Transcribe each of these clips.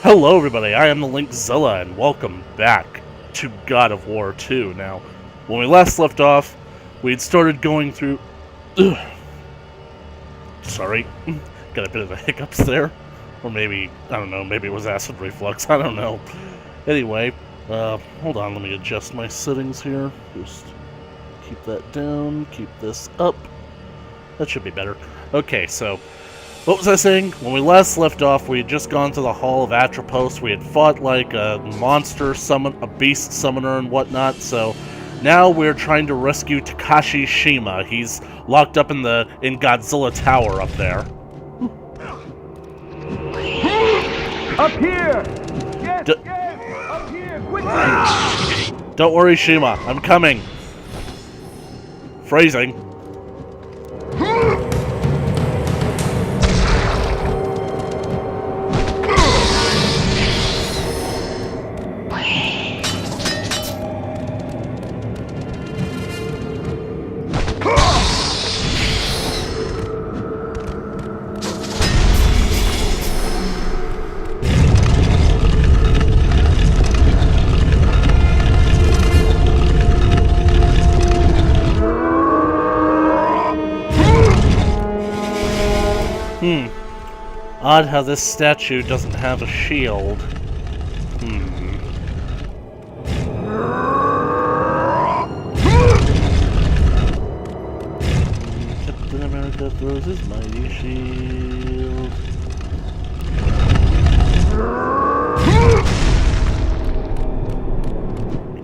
Hello everybody, I am the Linkzilla, and welcome back to God of War 2. Now, when we last left off, we had started going through... Sorry, got a bit of a hiccups there. Or maybe, I don't know, maybe it was acid reflux, I don't know. Anyway, hold on, let me adjust my settings here. Just keep that down, keep this up. That should be better. Okay, so... what was I saying? When we last left off, we had just gone to the Hall of Atropos. We had fought like a monster summon, a beast summoner and whatnot, so now we're trying to rescue Takashi Shima. He's locked up in Godzilla Tower up there. Up here! Yes, up here, quickly! Don't worry, Shima. I'm coming. Phrasing. Odd how this statue doesn't have a shield. Captain America throws his mighty shield.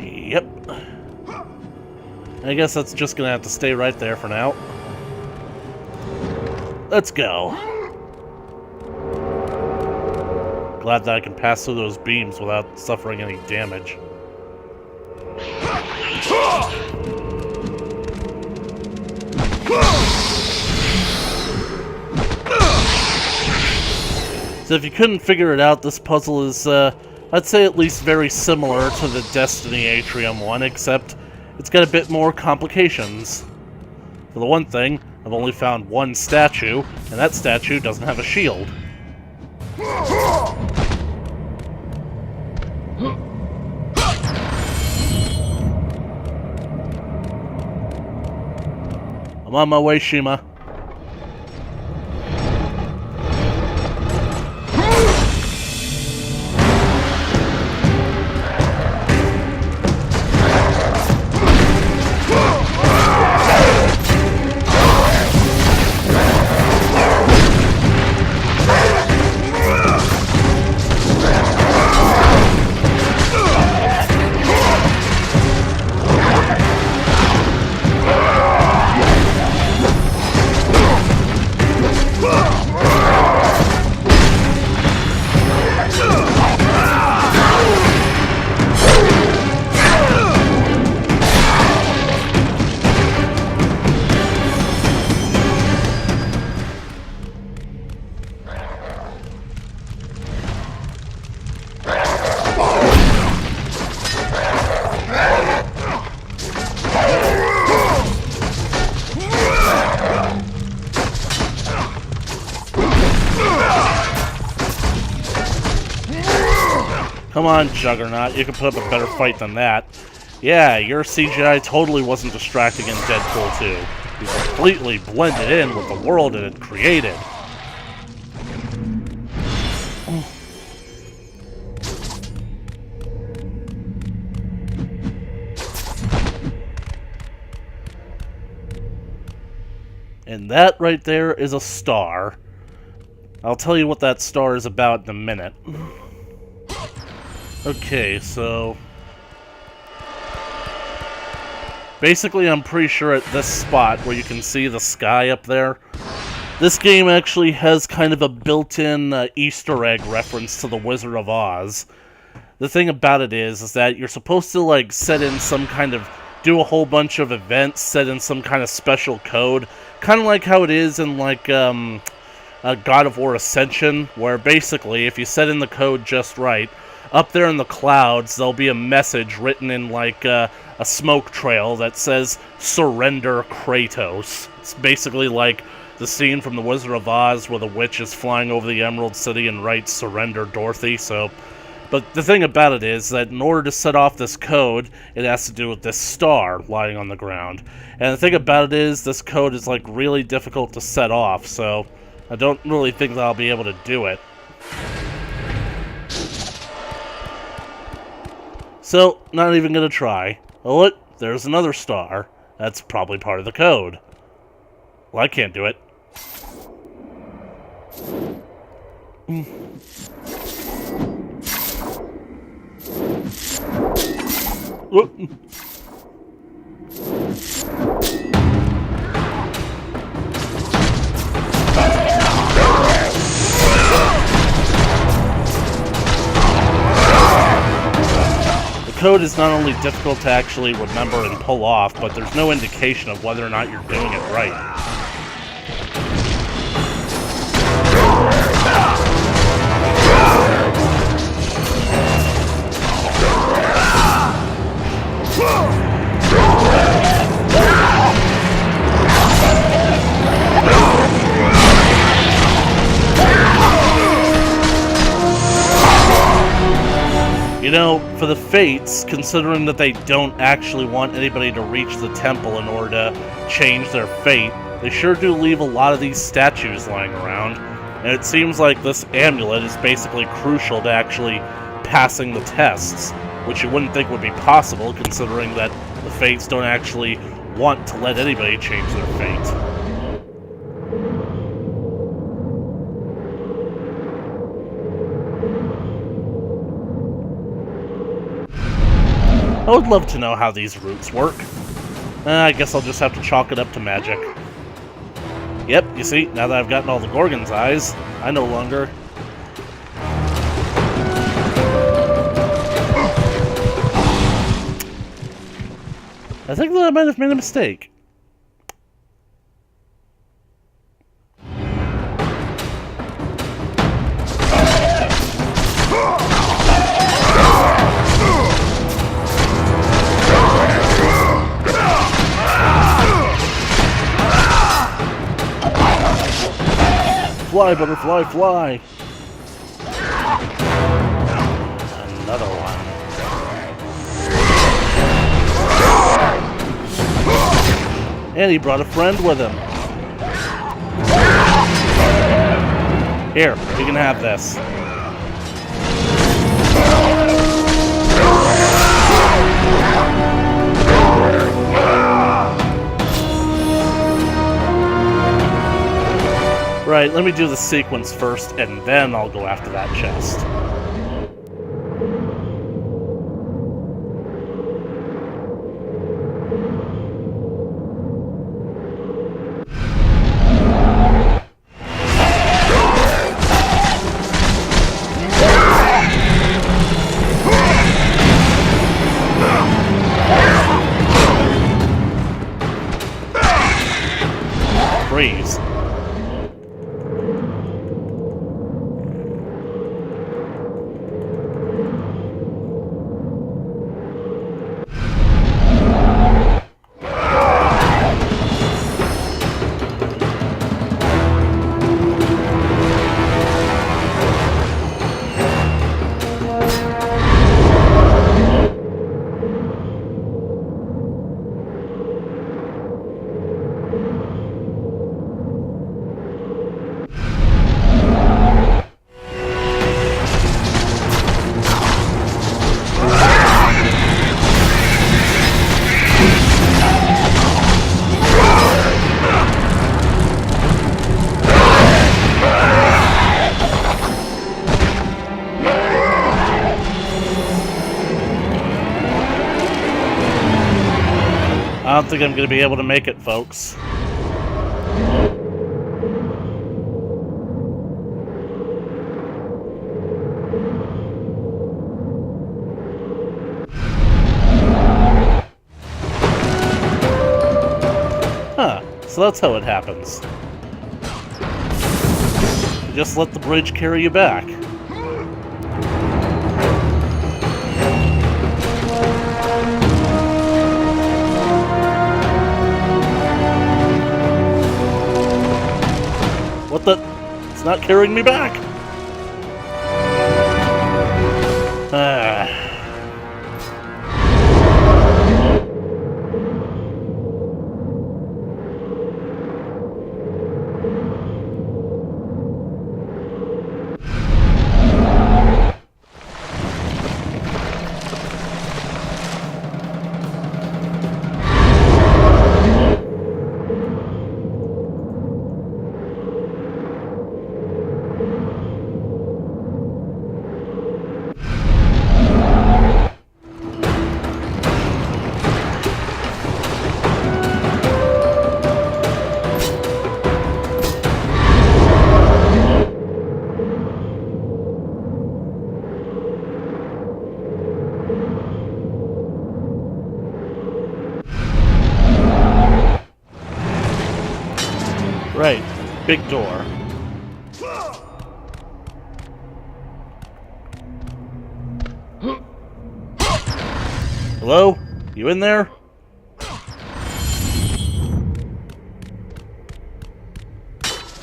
Yep. I guess that's just gonna have to stay right there for now. Let's go. Glad that I can pass through those beams without suffering any damage. So if you couldn't figure it out, this puzzle is, I'd say at least very similar to the Destiny Atrium one, except it's got a bit more complications. For the one thing, I've only found one statue, and that statue doesn't have a shield. I'm on my way, Shima. Come on, Juggernaut, you can put up a better fight than that. Yeah, your CGI totally wasn't distracting in Deadpool 2. You completely blended in with the world it had created. And that right there is a star. I'll tell you what that star is about in a minute. Okay, so... basically, I'm pretty sure at this spot where you can see the sky up there, this game actually has kind of a built-in Easter egg reference to the Wizard of Oz. The thing about it is that you're supposed to, like, set in some kind of... do a whole bunch of events, set in some kind of special code. Kind of like how it is in, like, God of War Ascension, where basically, if you set in the code just right, up there in the clouds, there'll be a message written in, like, a smoke trail that says, "Surrender Kratos." It's basically like, the scene from The Wizard of Oz where the witch is flying over the Emerald City and writes "Surrender, Dorothy." So, but the thing about it is that in order to set off this code, it has to do with this star lying on the ground. And the thing about it is, this code is like really difficult to set off, so I don't really think that I'll be able to do it. So, not even gonna try. Oh, look, there's another star. That's probably part of the code. Well, I can't do it. The code is not only difficult to actually remember and pull off, but there's no indication of whether or not you're doing it right. You know, for the Fates, considering that they don't actually want anybody to reach the temple in order to change their fate, they sure do leave a lot of these statues lying around, and it seems like this amulet is basically crucial to actually passing the tests, which you wouldn't think would be possible considering that the Fates don't actually want to let anybody change their fate. I would love to know how these routes work. I guess I'll just have to chalk it up to magic. Yep, you see, now that I've gotten all the Gorgon's eyes, I no longer... I think that I might have made a mistake. Fly, butterfly, fly! Another one. And he brought a friend with him. Here, you can have this. Right, let me do the sequence first, and then I'll go after that chest. Freeze. I don't think I'm going to be able to make it, folks. Huh, so that's how it happens. You just let the bridge carry you back. not carrying me back. Ah. Right, big door. Hello? You in there?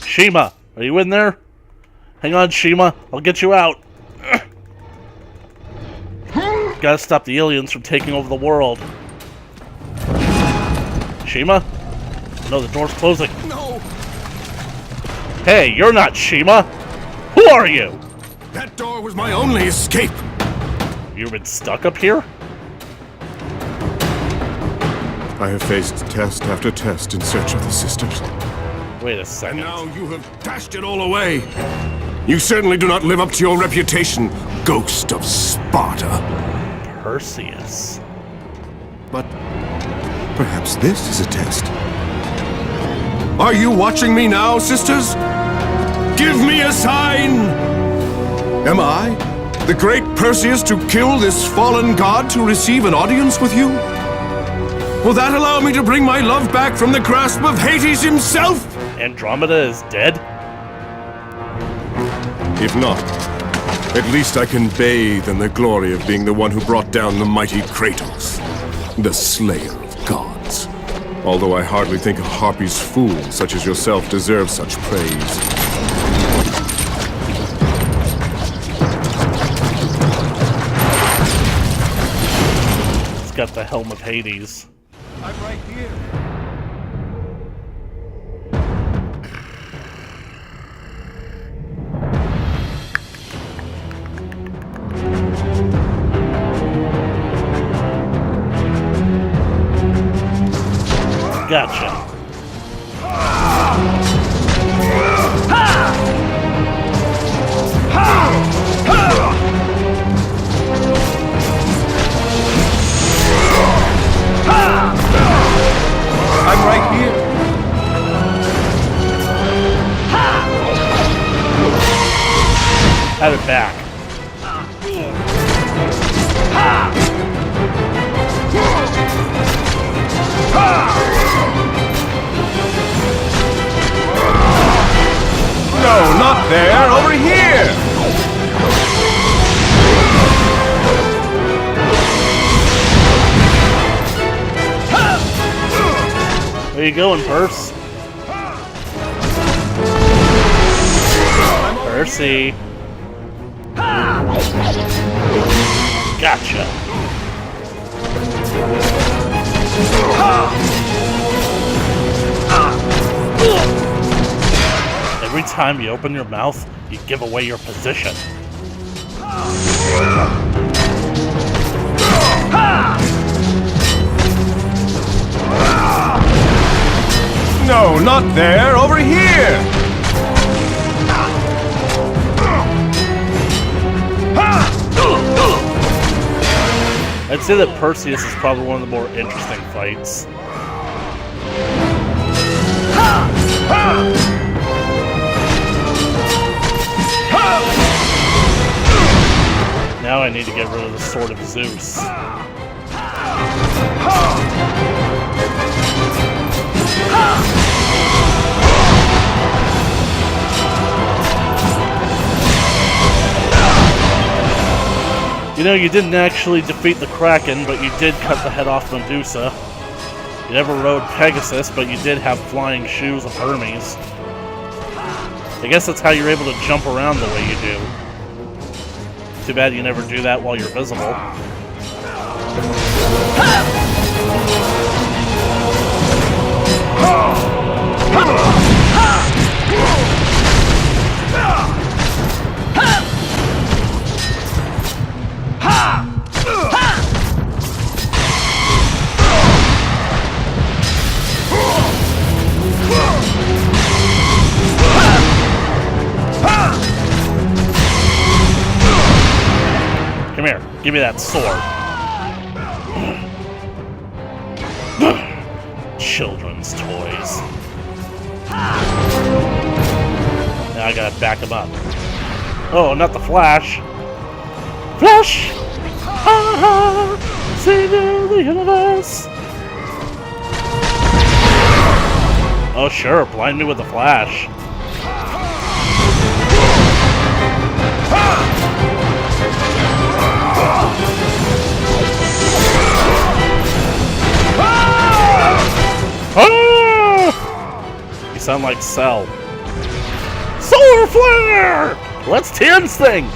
Shima, are you in there? Hang on, Shima, I'll get you out. Gotta stop the aliens from taking over the world. Shima? No, the door's closing. No! Hey, you're not Shima! Who are you? That door was my only escape! You've been stuck up here? I have faced test after test in search of the sisters. Wait a second. And now you have dashed it all away! You certainly do not live up to your reputation, ghost of Sparta! Perseus. But perhaps this is a test. Are you watching me now, sisters? Give me a sign! Am I, the great Perseus, to kill this fallen god to receive an audience with you? Will that allow me to bring my love back from the grasp of Hades himself? Andromeda is dead? If not, at least I can bathe in the glory of being the one who brought down the mighty Kratos, the slayer of gods. Although I hardly think a Harpy's fool such as yourself deserves such praise. It's got the helm of Hades. I'm right here. Gotcha. I'm right here. Have it back. No, not there. Over here. Where you going, Perse? Percy. Gotcha. Every time you open your mouth, you give away your position. No, not there. Over here. I'd say that Perseus is probably one of the more interesting fights. Now I need to get rid of the Sword of Zeus. You know, you didn't actually defeat the Kraken, but you did cut the head off Medusa. You never rode Pegasus, but you did have flying shoes of Hermes. I guess that's how you're able to jump around the way you do. Too bad you never do that while you're visible. Come here, give me that sword. Children's toys. Now I gotta back him up. Oh, not the Flash. Flash! Ah, savior of the universe! Oh sure, blind me with the Flash. Ah! You sound like Cell. Solar flare! Let's Tim's thing!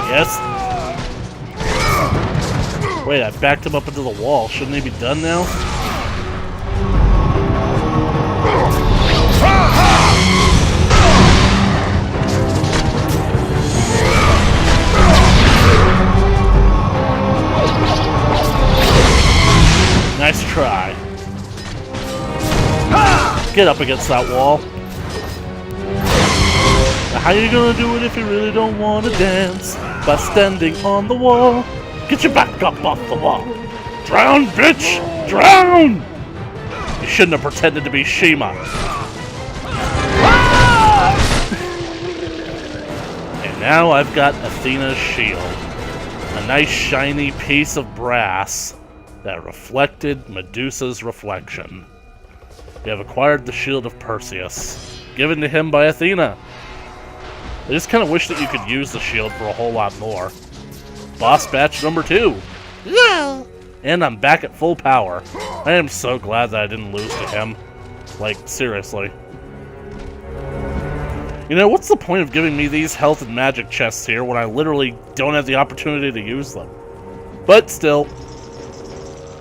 Yes. Wait, I backed him up into the wall. Shouldn't he be done now? Nice try. Get up against that wall. Now how you gonna do it if you really don't want to dance? By standing on the wall. Get your back up off the wall. Drown, bitch! Drown! You shouldn't have pretended to be Shima. And now I've got Athena's shield. A nice shiny piece of brass that reflected Medusa's reflection. You have acquired the shield of Perseus, given to him by Athena. I just kind of wish that you could use the shield for a whole lot more. Boss batch number 2. Yeah. And I'm back at full power. I am so glad that I didn't lose to him. Like, seriously. You know, what's the point of giving me these health and magic chests here when I literally don't have the opportunity to use them? But still,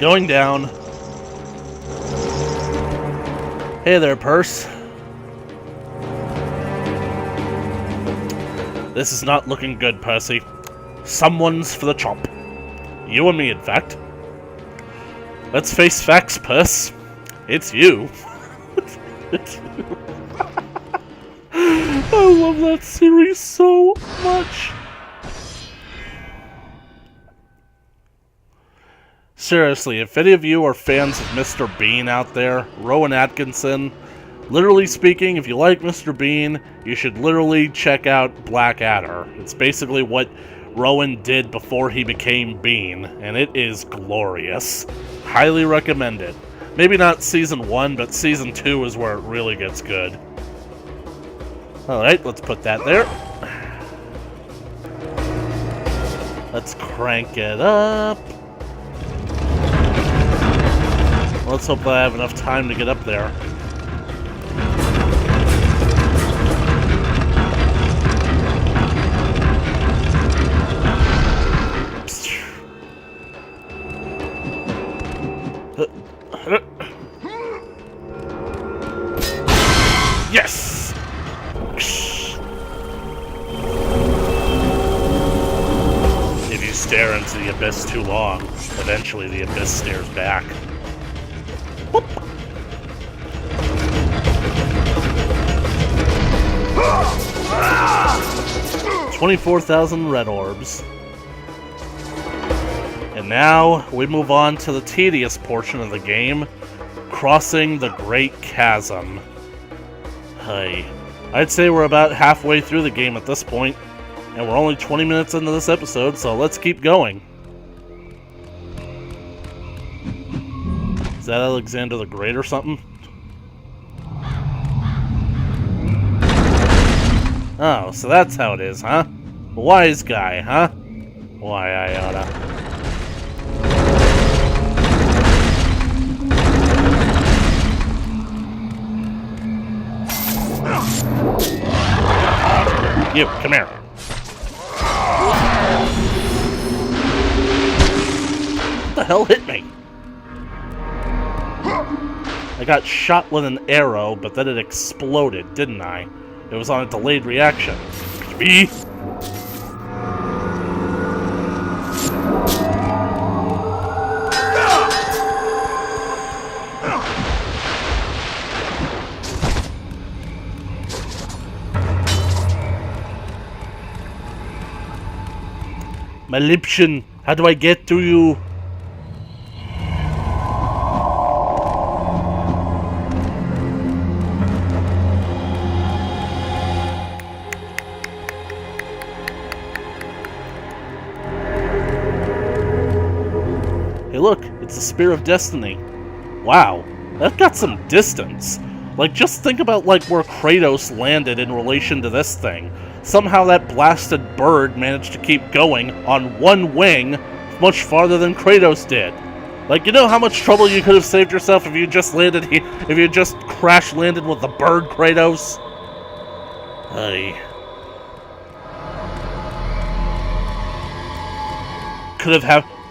going down. Hey there, Perse. This is not looking good, Percy. Someone's for the chop. You and me, in fact. Let's face facts, Perse. It's you. It's you. I love that series so much. Seriously, if any of you are fans of Mr. Bean out there, Rowan Atkinson, literally speaking, if you like Mr. Bean, you should literally check out Blackadder. It's basically what Rowan did before he became Bean, and it is glorious. Highly recommend it. Maybe not Season 1, but Season 2 is where it really gets good. Alright, let's put that there. Let's crank it up. Let's hope that I have enough time to get up there. Yes! If you stare into the abyss too long, eventually the abyss stares back. 24,000 red orbs. And now we move on to the tedious portion of the game, crossing the Great Chasm. Hey, I'd say we're about halfway through the game at this point, and we're only 20 minutes into this episode, so let's keep going. Is that Alexander the Great or something? Oh, so that's how it is, huh? Wise guy, huh? Why, I oughta. You, come here. What the hell hit me? I got shot with an arrow, but then it exploded, didn't I? It was on a delayed reaction. Me? My Liebchen, how do I get to you? Hey look, it's the Spear of Destiny. Wow, that got some distance. Like, just think about like where Kratos landed in relation to this thing. Somehow that blasted bird managed to keep going on one wing much farther than Kratos did. Like, you know how much trouble you could have saved yourself if you just landed here, if you just crash landed with the bird, Kratos? Hey.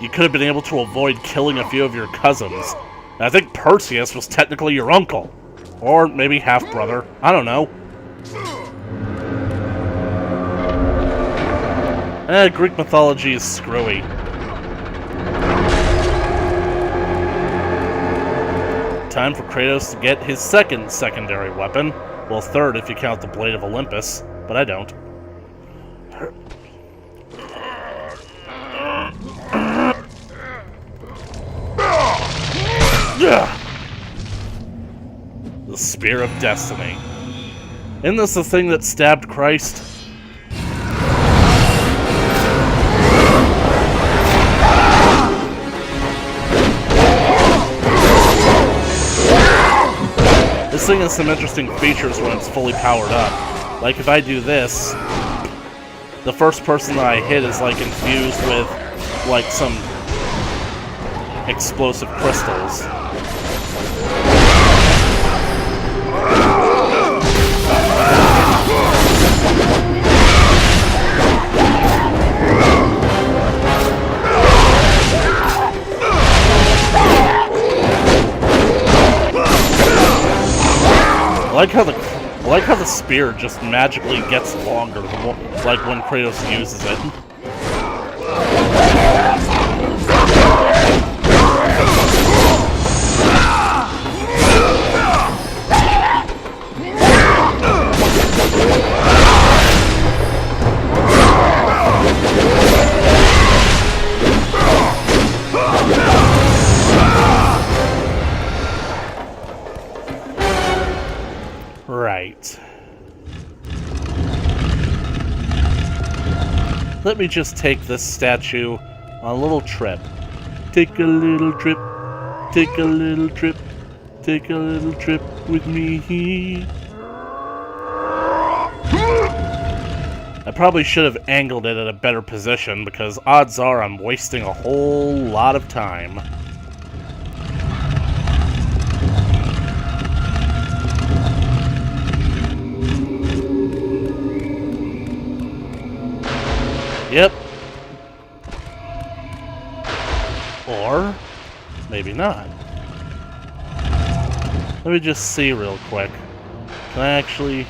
You could have been able to avoid killing a few of your cousins. And I think Perseus was technically your uncle. Or maybe half-brother. I don't know. Greek mythology is screwy. Time for Kratos to get his second secondary weapon. Well, third if you count the Blade of Olympus, but I don't. The Spear of Destiny. Isn't this the thing that stabbed Christ? This thing has some interesting features when it's fully powered up. Like if I do this, the first person that I hit is like infused with like some explosive crystals. I like how the spear just magically gets longer, like when Kratos uses it. Right. Let me just take this statue on a little trip. Take a little trip, take a little trip, take a little trip with me. I probably should have angled it at a better position because odds are I'm wasting a whole lot of time. Yep. Or maybe not. Let me just see real quick. Can I actually...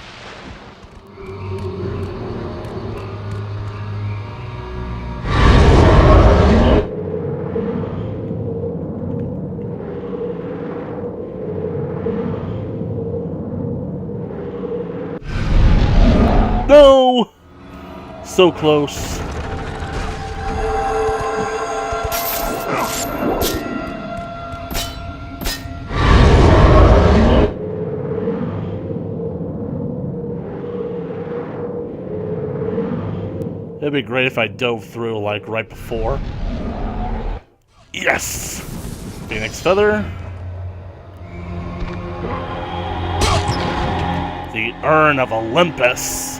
No! So close. It'd be great if I dove through, like, right before. Yes! Phoenix Feather. The Urn of Olympus.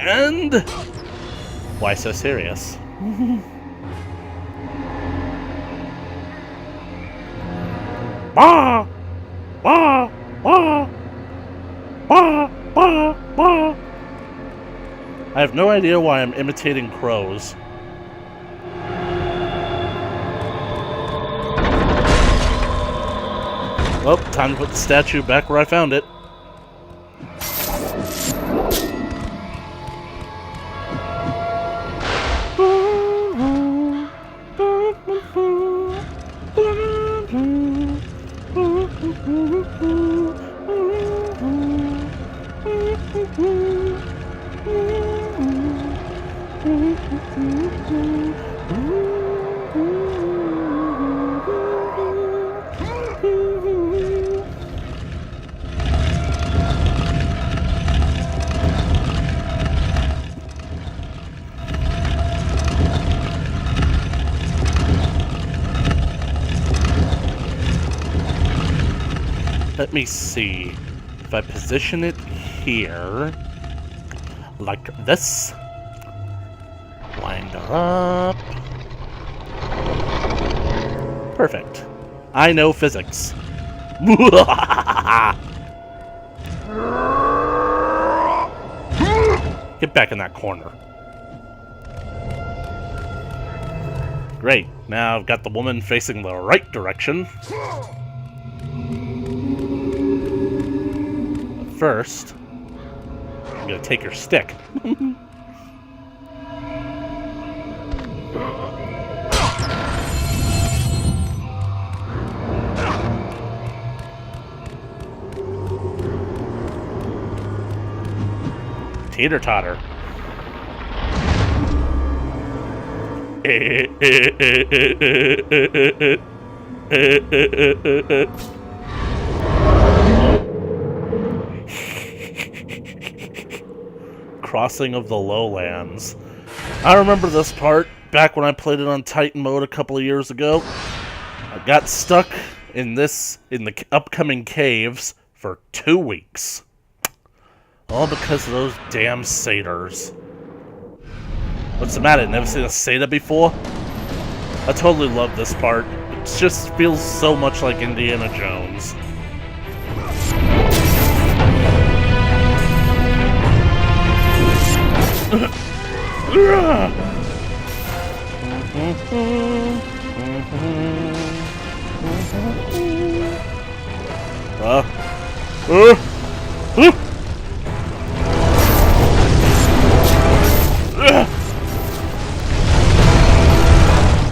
And why so serious? Bah! Bah! Bah! Bah! Bah! Bah! I have no idea why I'm imitating crows. Well, time to put the statue back where I found it. Let me see. If I position it here, like this, wind her up. Perfect. I know physics. Get back in that corner. Great. Now I've got the woman facing the right direction. First, I'm gonna take her stick. Teeter-totter. Crossing of the Lowlands. I remember this part back when I played it on Titan mode a couple of years ago. I got stuck in the upcoming caves for 2 weeks. All because of those damn satyrs. What's the matter? Never seen a satyr before? I totally love this part. It just feels so much like Indiana Jones.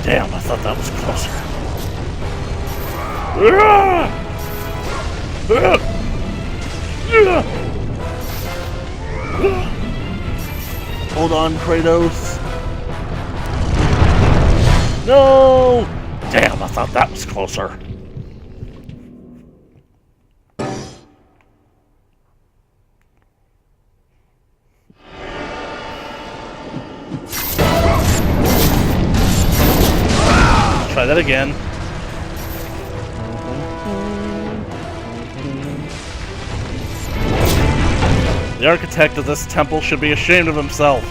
Damn, I thought that was closer. Hold on, Kratos. No! Damn, I thought that was closer. Try that again. The architect of this temple should be ashamed of himself.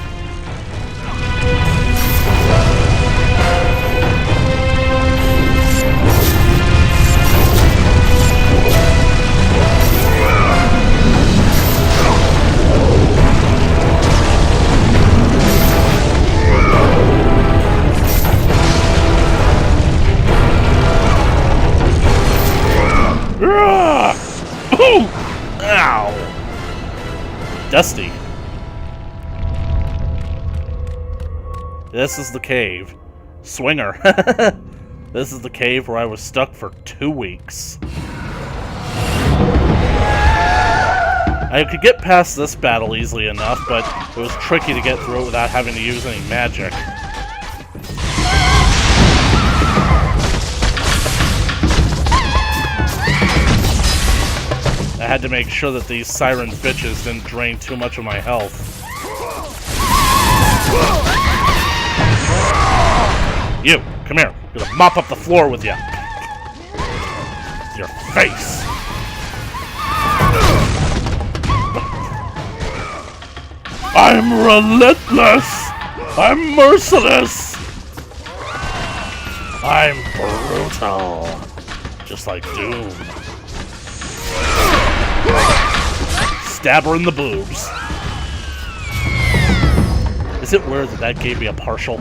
Boom! Ow! Dusty. This is the cave. Swinger. This is the cave where I was stuck for 2 weeks. I could get past this battle easily enough, but it was tricky to get through it without having to use any magic. I had to make sure that these siren bitches didn't drain too much of my health. You, come here. I'm gonna mop up the floor with you. Your face. I'm relentless! I'm merciless! I'm brutal! Just like Doom. Stab her in the boobs. Is it weird that that gave me a partial?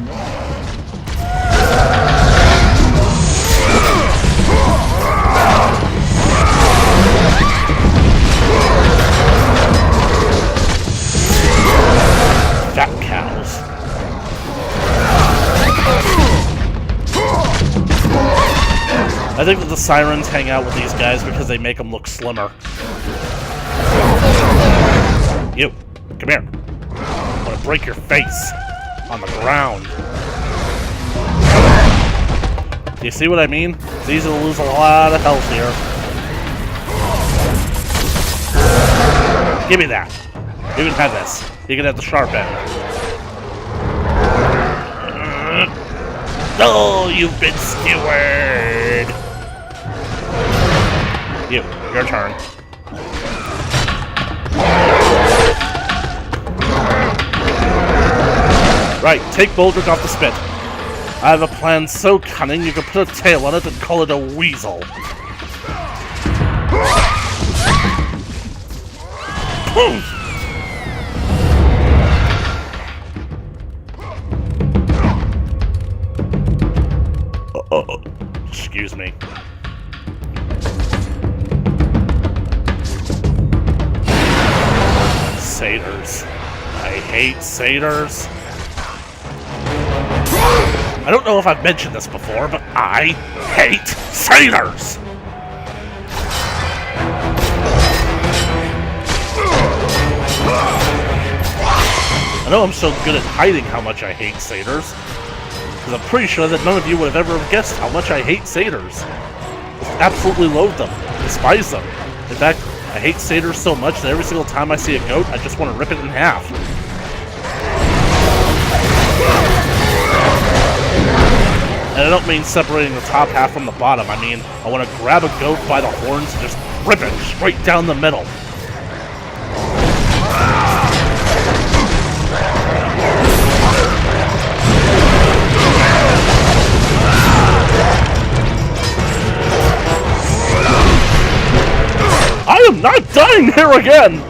Fat cows. I think that the sirens hang out with these guys because they make them look slimmer. You, come here. I'm gonna break your face on the ground. Do you see what I mean? It's easy to lose a lot of health here. Give me that. You can have this. You can have the sharp end. Oh, you've been skewered! Your turn. Right, take Boldrick off the spit. I have a plan so cunning you can put a tail on it and call it a weasel. Boom! Excuse me. Satyrs. I hate satyrs. I don't know if I've mentioned this before, but I hate satyrs! I know I'm so good at hiding how much I hate satyrs, because I'm pretty sure that none of you would have ever guessed how much I hate satyrs. I absolutely loathe them, despise them. In fact, I hate satyrs so much that every single time I see a goat, I just want to rip it in half. And I don't mean separating the top half from the bottom. I mean, I want to grab a goat by the horns and just rip it straight down the middle. I am not dying here again!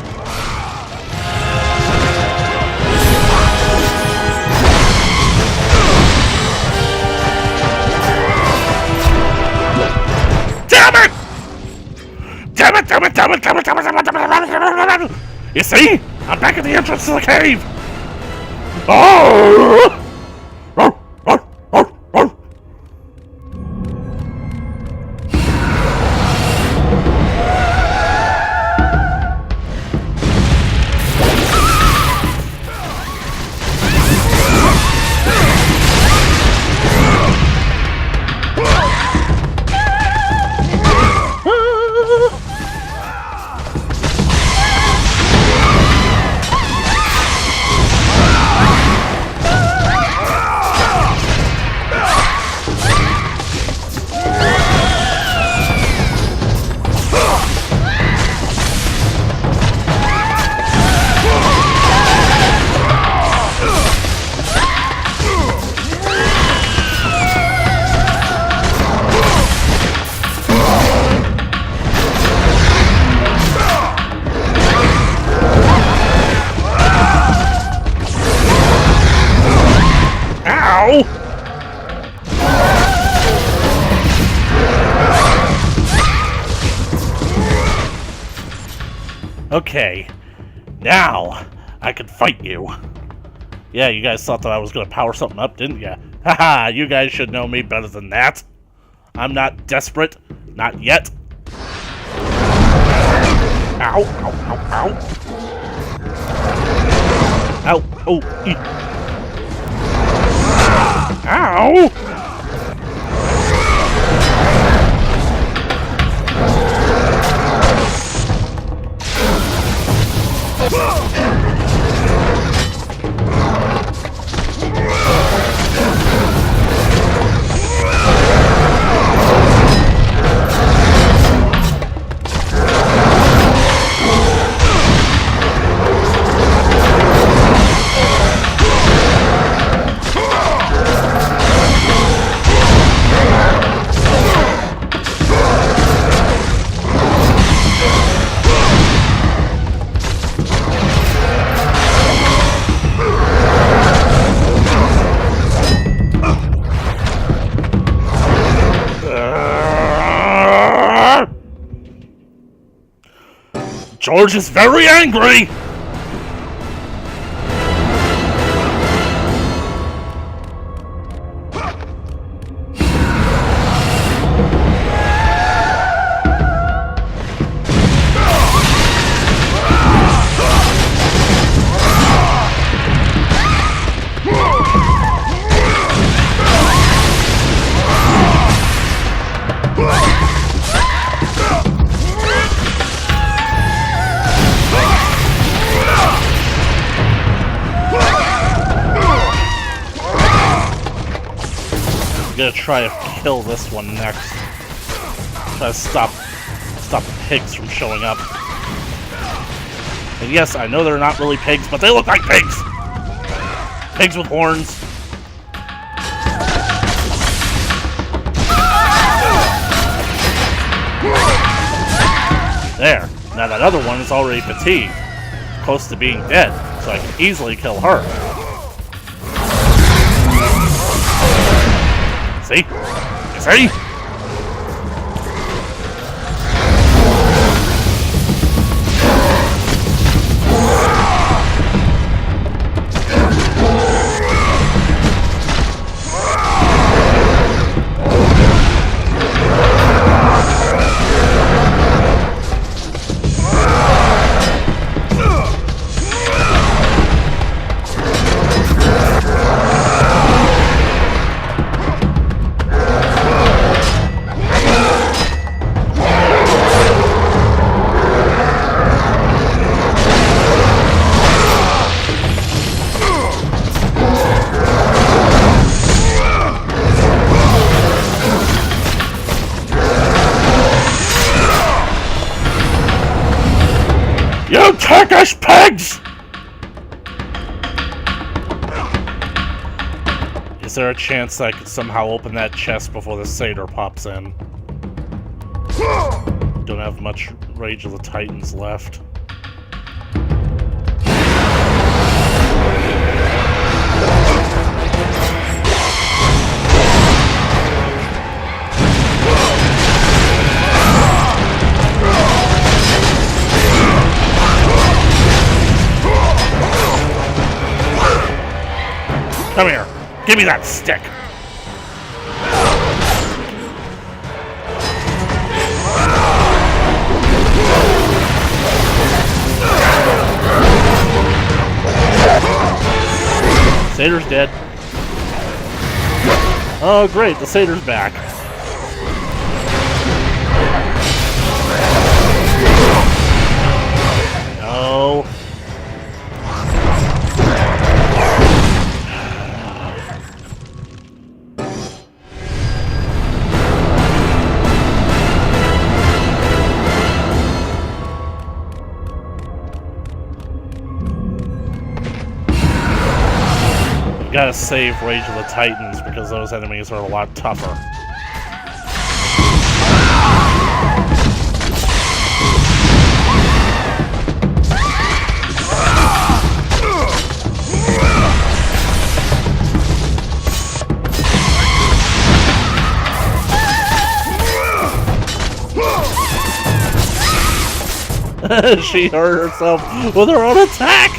Damn it! You see? I'm back at the entrance to the cave! Oh! Okay, now I can fight you. Yeah, you guys thought that I was gonna power something up, didn't ya? Haha, you guys should know me better than that. I'm not desperate, not yet. Ow, ow, ow, ow. Ow, oh, eat. Ow! George is very angry! I'm gonna try to kill this one next. Try to stop the pigs from showing up. And yes, I know they're not really pigs, but they look like pigs! Pigs with horns. There. Now that other one is already fatigued. Close to being dead, so I can easily kill her. See? See? You Turkish pigs! Is there a chance I could somehow open that chest before the satyr pops in? Don't have much Rage of the Titans left. Come here. Give me that stick. Satyr's dead. Oh, great. The satyr's back. No. Gotta save Rage of the Titans because those enemies are a lot tougher. She hurt herself with her own attack!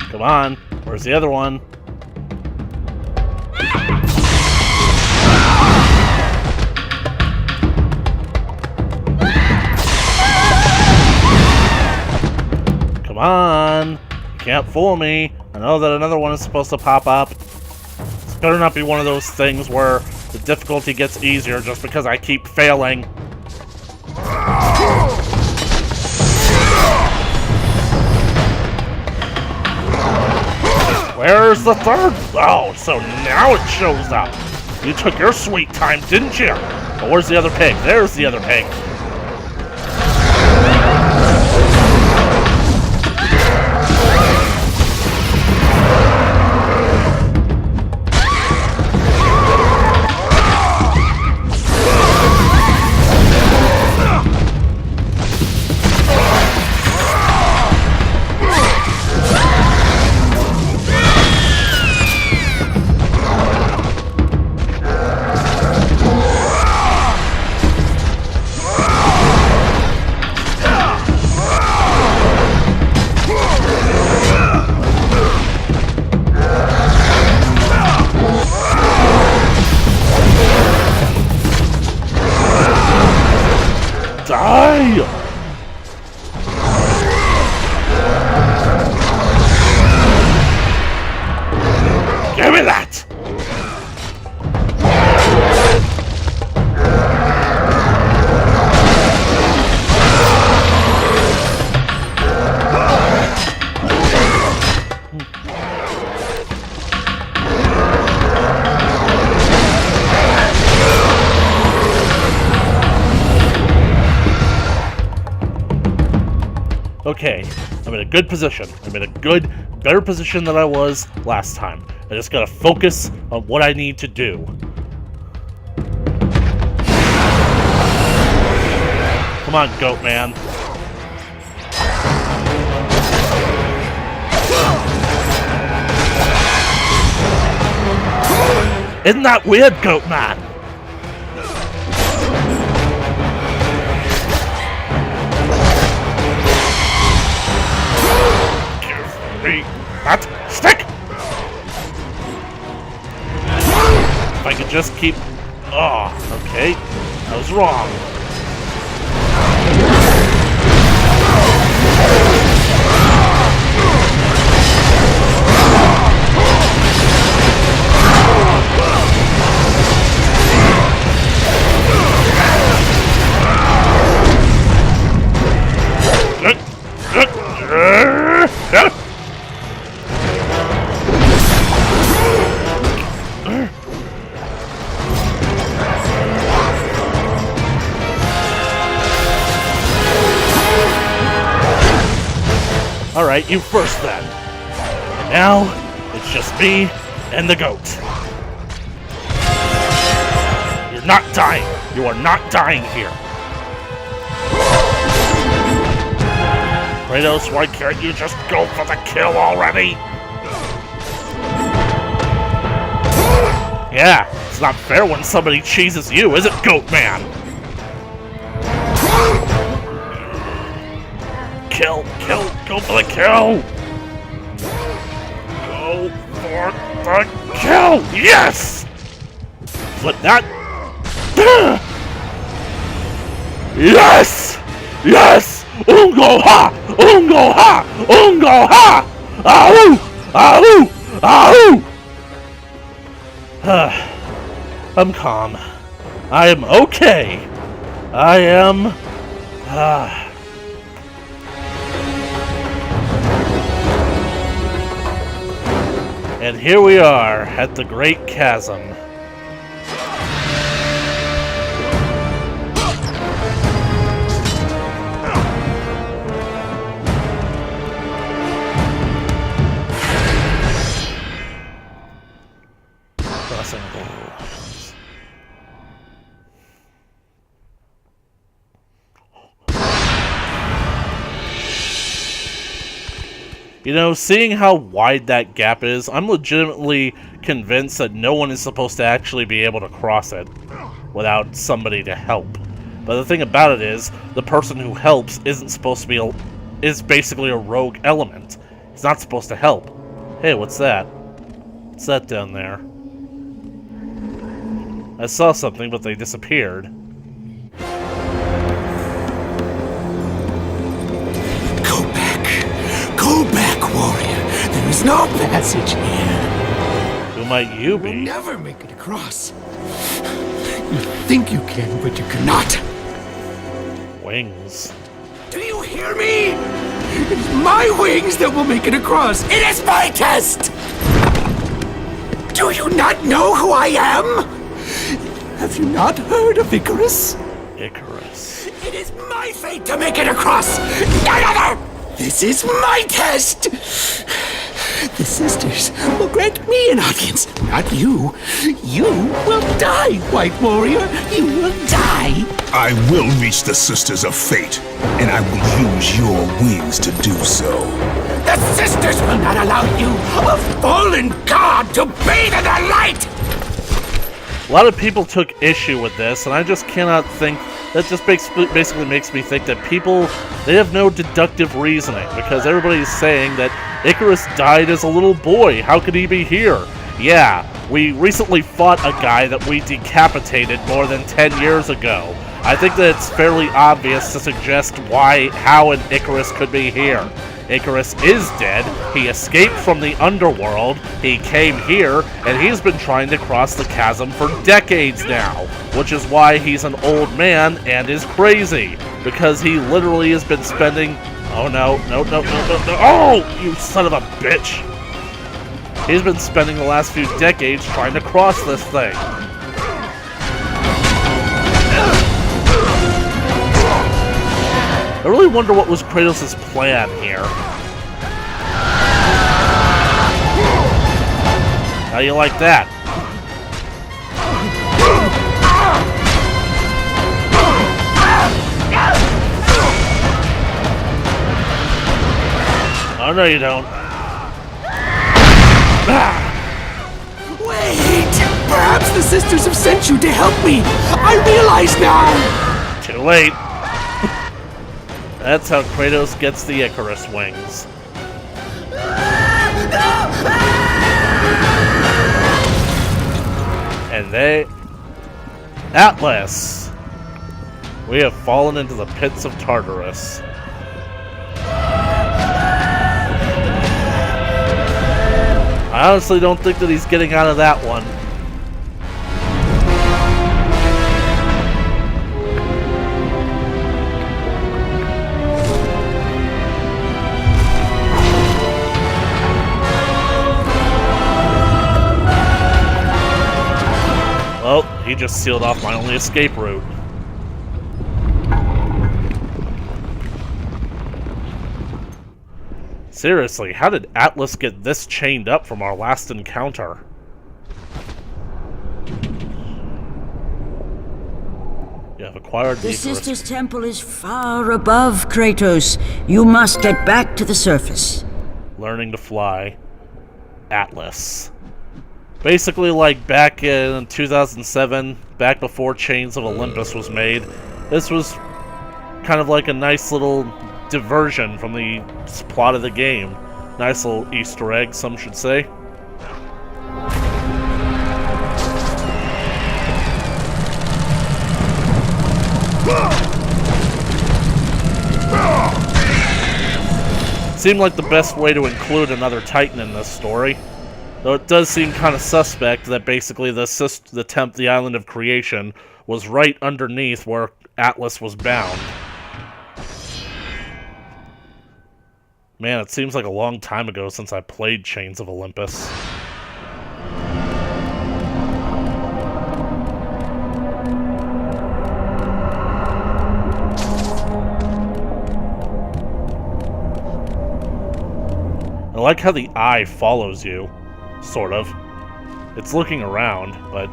Come on, where's the other one? Come on, you can't fool me. I know that another one is supposed to pop up. It's better not be one of those things where the difficulty gets easier just because I keep failing. Where's the third? Oh, so now it shows up. You took your sweet time, didn't you? But where's the other pig? There's the other pig. Die! Give me that! Okay, I'm in a good position. I'm in a better position than I was last time. I just gotta focus on what I need to do. Come on, goat man. Isn't that weird, goat man? That stick! If I could just keep... Oh, okay. I was wrong. Alright, you first then. And now, it's just me and the goat. You're not dying. You are not dying here. Kratos, why can't you just go for the kill already? Yeah, it's not fair when somebody cheeses you, is it, goat man? Kill, go for the kill! Go for the kill! Yes! Flip that! Yes! Yes! Ungo ha! Ungo ha! Ungo ha! Ahoo! Ahoo! Ahoo! I'm calm. I am okay. I am... And here we are, at the Great Chasm. Crossing goals. You know, seeing how wide that gap is, I'm legitimately convinced that no one is supposed to actually be able to cross it without somebody to help. But the thing about it is, the person who helps isn't supposed to be is basically a rogue element. He's not supposed to help. Hey, what's that? What's that down there? I saw something, but they disappeared. Go back, warrior. There is no passage here. Who might you be? You'll never make it across. You think you can, but you cannot. Wings. Do you hear me? It is my wings that will make it across. It is my test! Do you not know who I am? Have you not heard of Icarus? Icarus. It is my fate to make it across! None other! This is my test! The sisters will grant me an audience, not you. You will die, White Warrior. You will die. I will reach the Sisters of Fate, and I will use your wings to do so. The sisters will not allow you, a fallen god, to bathe in their light! A lot of people took issue with this, and I just cannot think. That just basically makes me think that people, they have no deductive reasoning, because everybody's saying that Icarus died as a little boy. How could he be here? Yeah, we recently fought a guy that we decapitated more than 10 years ago. I think that it's fairly obvious to suggest how an Icarus could be here. Icarus is dead, he escaped from the underworld, he came here, and he's been trying to cross the chasm for decades now, which is why he's an old man and is crazy, because he literally has been spending... Oh no, no, oh, you son of a bitch! He's been spending the last few decades trying to cross this thing. I really wonder what was Kratos' plan here. How you like that? Oh, no you don't. Wait! Perhaps the sisters have sent you to help me! I realize now! Too late. That's how Kratos gets the Icarus wings. And they... Atlas! We have fallen into the pits of Tartarus. I honestly don't think that he's getting out of that one. Well, he just sealed off my only escape route. Seriously, how did Atlas get this chained up from our last encounter? You have acquired the Sisters' Temple is far above Kratos. You must get back to the surface. Learning to fly. Atlas. Basically, like back in 2007, back before Chains of Olympus was made, this was kind of like a nice little diversion from the plot of the game. Nice little Easter egg, some should say. Seemed like the best way to include another Titan in this story. Though it does seem kind of suspect that basically the Island of Creation was right underneath where Atlas was bound. Man, it seems like a long time ago since I played Chains of Olympus. I like how the eye follows you. Sort of. It's looking around, but...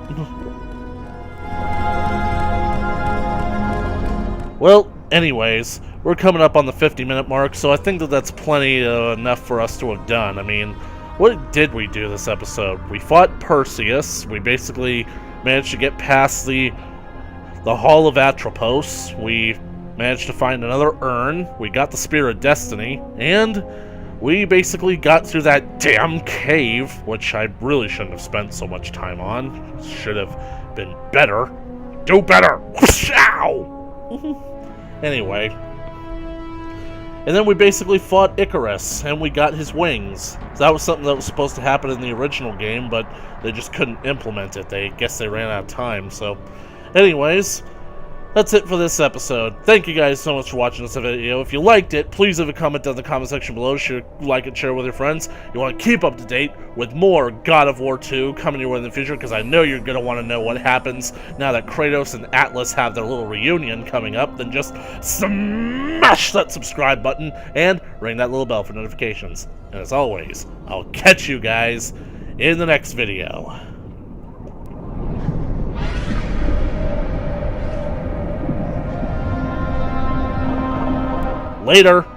Well, anyways, we're coming up on the 50-minute mark, so I think that that's plenty enough for us to have done. I mean, what did we do this episode? We fought Perseus. We basically managed to get past the Hall of Atropos. We managed to find another urn. We got the Spear of Destiny, and we basically got through that damn cave, which I really shouldn't have spent so much time on. Should have been better. Do better! Ow! Anyway. And then we basically fought Icarus, and we got his wings. So that was something that was supposed to happen in the original game, but they just couldn't implement it. I guess they ran out of time, so... Anyways, that's it for this episode. Thank you guys so much for watching this video. If you liked it, please leave a comment down in the comment section below. Like and share with your friends. You want to keep up to date with more God of War 2 coming your way in the future, because I know you're going to want to know what happens now that Kratos and Atlas have their little reunion coming up. Then just smash that subscribe button and ring that little bell for notifications. And as always, I'll catch you guys in the next video. Later.